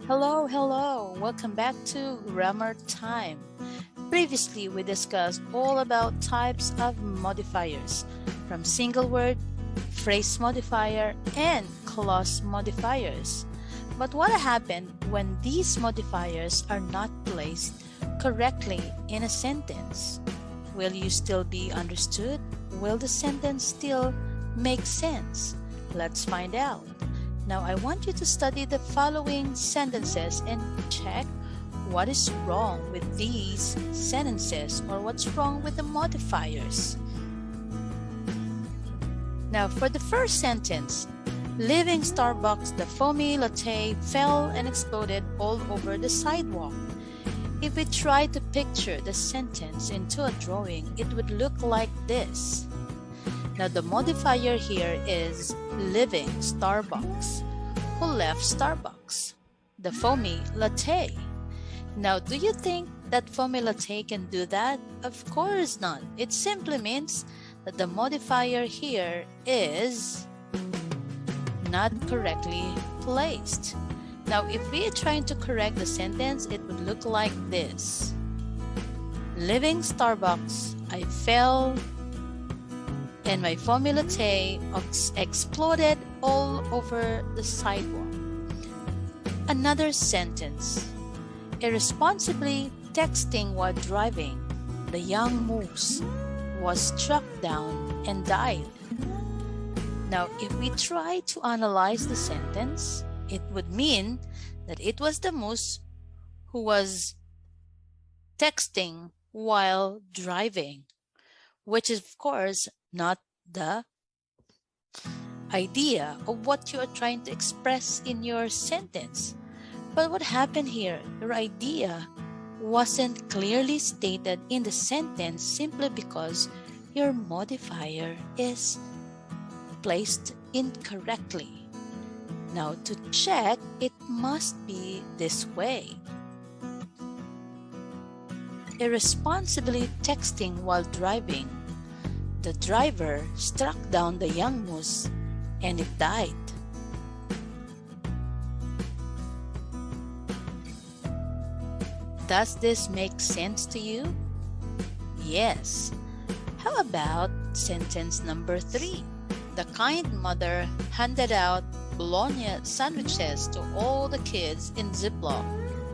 Hello. Welcome back to Grammar Time. Previously, we discussed all about types of modifiers, from single word, phrase modifier, and clause modifiers. But what happened when these modifiers are not placed correctly in a sentence? Will you still be understood? Will the sentence still make sense? Let's find out. Now, I want you to study the following sentences and check what is wrong with these sentences or what's wrong with the modifiers. Now, for the first sentence, leaving Starbucks, the foamy latte fell and exploded all over the sidewalk. If we try to picture the sentence into a drawing, it would look like this. Now, the modifier here is leaving Starbucks. Who left Starbucks? The foamy latte. Now, do you think that foamy latte can do that? Of course not. It simply means that the modifier here is not correctly placed. Now, if we are trying to correct the sentence, it would look like this. Leaving Starbucks, I fell and my foamy latte exploded all over the sidewalk. Another sentence. Irresponsibly texting while driving, the young moose was struck down and died. Now, if we try to analyze the sentence, it would mean that it was the moose who was texting while driving, which is, of course, not the idea of what you are trying to express in your sentence. But what happened here? Your idea wasn't clearly stated in the sentence simply because your modifier is placed incorrectly. Now, to check, it must be this way. Irresponsibly texting while driving, the driver struck down the young moose and it died. Does this make sense to you? Yes. How about sentence number 3? The kind mother handed out bologna sandwiches to all the kids in ziploc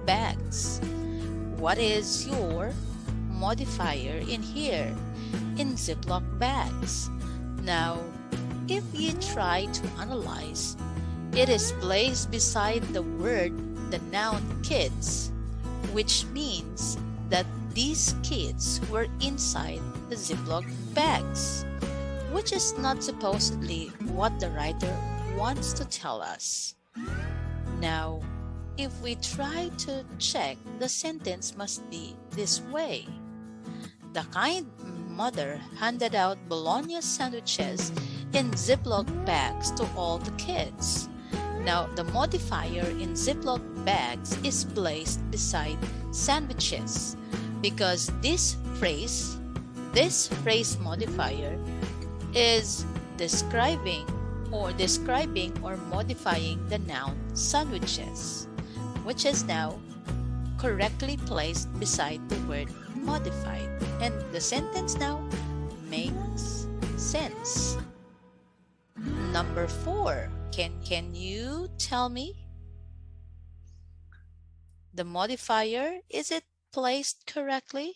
bags. What is your modifier in here? In ziploc bags. Now, if you try to analyze, it is placed beside the word, the noun kids, which means that these kids were inside the ziploc bags, which is not supposedly what the writer wants to tell us. Now, if we try to check, the sentence must be this way. The kind mother handed out bologna sandwiches in ziploc bags to all the kids. Now, the modifier in ziploc bags is placed beside sandwiches because this phrase modifier is describing or modifying the noun sandwiches, which is now correctly placed beside the word modified, and the sentence now makes sense. Number 4. Can you tell me the modifier, is it placed correctly?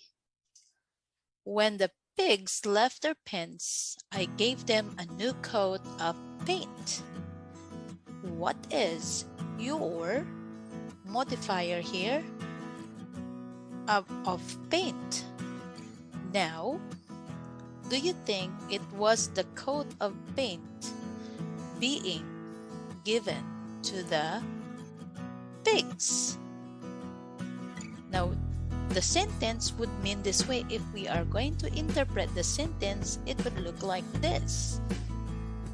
When the pigs left their pens, I gave them a new coat of paint. What is your modifier here of paint? Now, do you think it was the coat of paint being given to the pigs? Now, the sentence would mean this way. If we are going to interpret the sentence, it would look like this.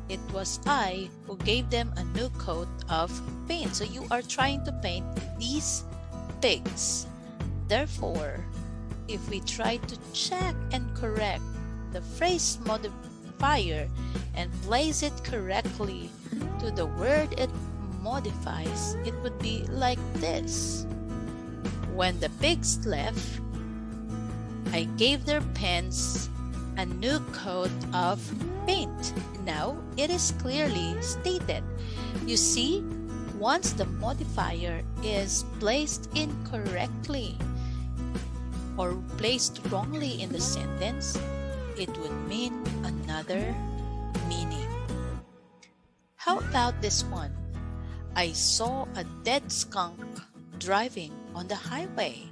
It was I who gave them a new coat of paint. So you are trying to paint these pigs. Therefore, if we try to check and correct the phrase modifier and place it correctly to the word it modifies, it would be like this. When the pigs left, I gave their pens a new coat of paint. Now it is clearly stated. You see, once the modifier is placed incorrectly or placed wrongly in the sentence, it would mean another meaning. How about this one? I saw a dead skunk driving on the highway.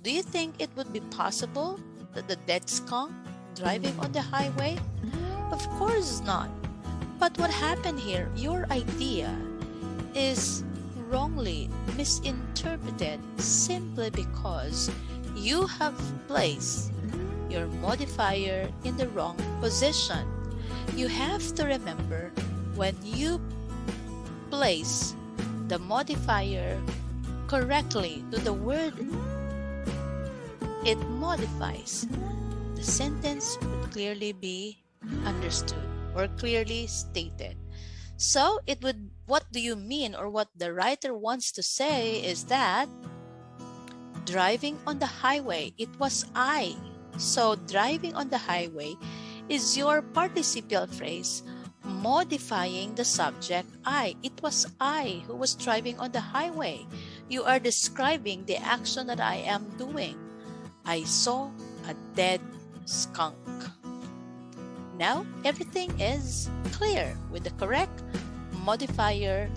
Do you think it would be possible that the dead skunk driving on the highway? Of course not. But what happened here, your idea is wrongly misinterpreted simply because you have placed your modifier in the wrong position. You have to remember, when you place the modifier correctly to the word it modifies, the sentence would clearly be understood or clearly stated. So it would, what do you mean, or what the writer wants to say is that driving on the highway, it was I. So driving on the highway is your participial phrase modifying the subject I. It was I who was driving on the highway. You are describing the action that I am doing. I saw a dead skunk. Now everything is clear with the correct modifier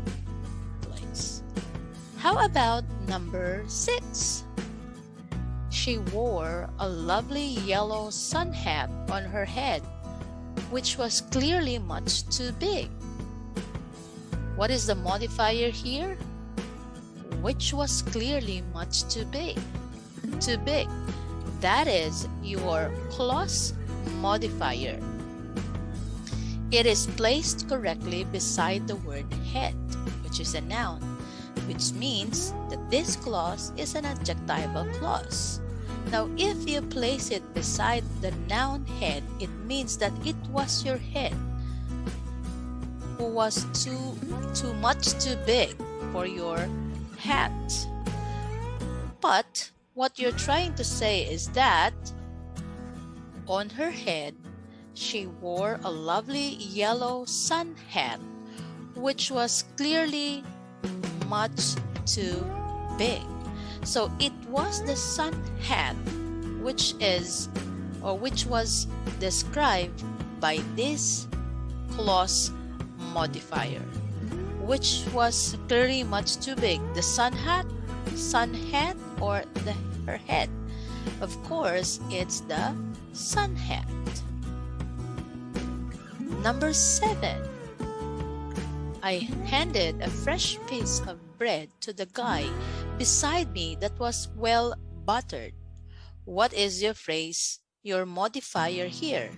place. How about number 6? She wore a lovely yellow sun hat on her head, which was clearly much too big. What is the modifier here? Which was clearly much too big. Too big. That is your clause modifier. It is placed correctly beside the word head, which is a noun, which means that this clause is an adjectival clause. Now, if you place it beside the noun head, it means that it was your head who was too much too big for your hat. But what you're trying to say is that on her head, she wore a lovely yellow sun hat, which was clearly much too big. So it was the sun hat which was described by this clause modifier, which was clearly much too big. The sun hat, or her head? Of course, it's the sun hat. Number 7. I handed a fresh piece of bread to the guy beside me that was well buttered. What is your phrase, your modifier here?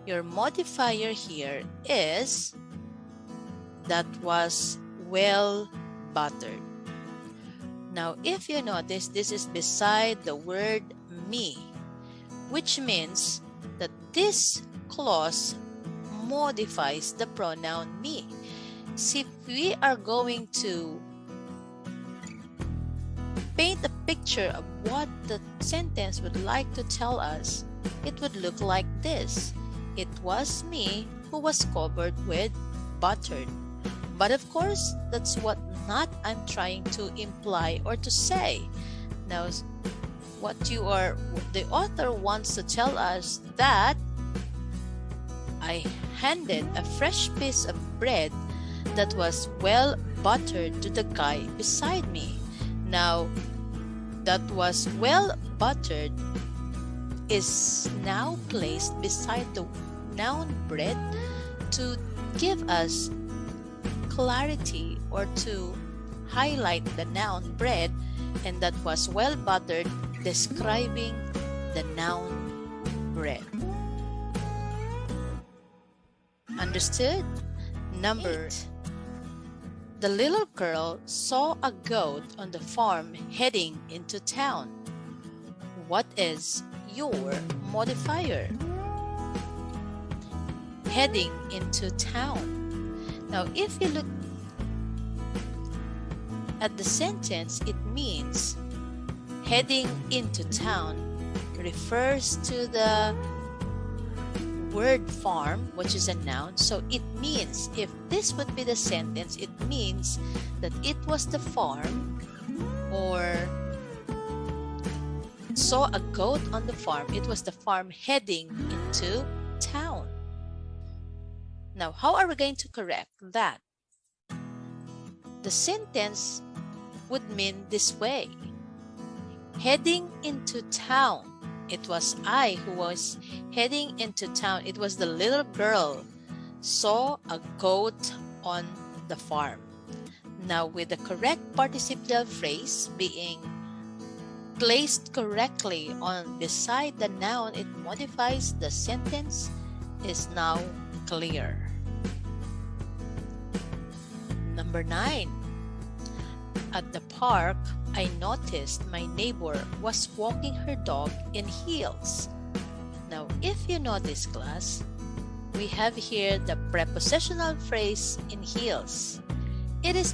Your modifier here is that was well buttered. Now, if you notice, this is beside the word me, which means that this clause modifies the pronoun me. See, if we are going to paint a picture of what the sentence would like to tell us, it would look like this. It was me who was covered with buttered. But of course, that's what not I'm trying to imply or to say. Now, the author wants to tell us that I handed a fresh piece of bread that was well buttered to the guy beside me. Now, that was well buttered is now placed beside the noun bread to give us clarity or to highlight the noun bread, and that was well buttered describing the noun bread. Understood? Number 8. The little girl saw a goat on the farm heading into town. What is your modifier? Heading into town. Now, if you look At the sentence, it means heading into town refers to the word farm, which is a noun. So it means, if this would be the sentence, it means that it was the farm, or saw a goat on the farm. It was the farm heading into town. Now, how are we going to correct that? The sentence would mean this way: heading into town. It was I who was heading into town. It was the little girl saw a goat on the farm. Now, with the correct participial phrase being placed correctly on beside the noun it modifies, the sentence is now clear. Number 9. At the park, I noticed my neighbor was walking her dog in heels. Now, if you notice, class, we have here the prepositional phrase in heels. It is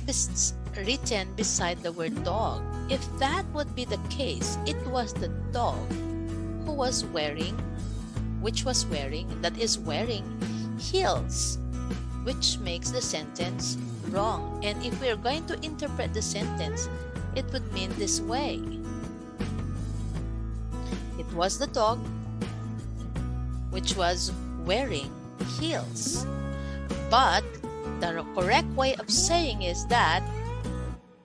written beside the word dog. If that would be the case, it was the dog who was wearing, that is wearing heels, which makes the sentence wrong. And if we are going to interpret the sentence, it would mean this way: it was the dog which was wearing heels. But the correct way of saying is that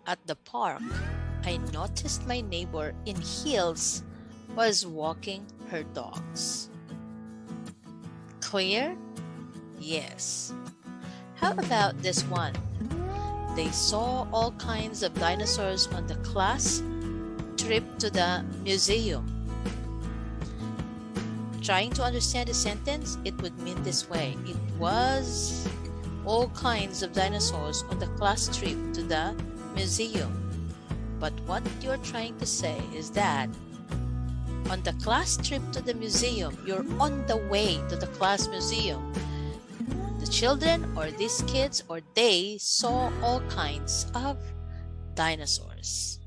at the park, I noticed my neighbor in heels was walking her dogs. Clear? Yes. How about this one? They saw all kinds of dinosaurs on the class trip to the museum. Trying to understand the sentence, it would mean this way: it was all kinds of dinosaurs on the class trip to the museum. But what you're trying to say is that on the class trip to the museum, you're on the way to the class museum. The children, or these kids, or they saw all kinds of dinosaurs.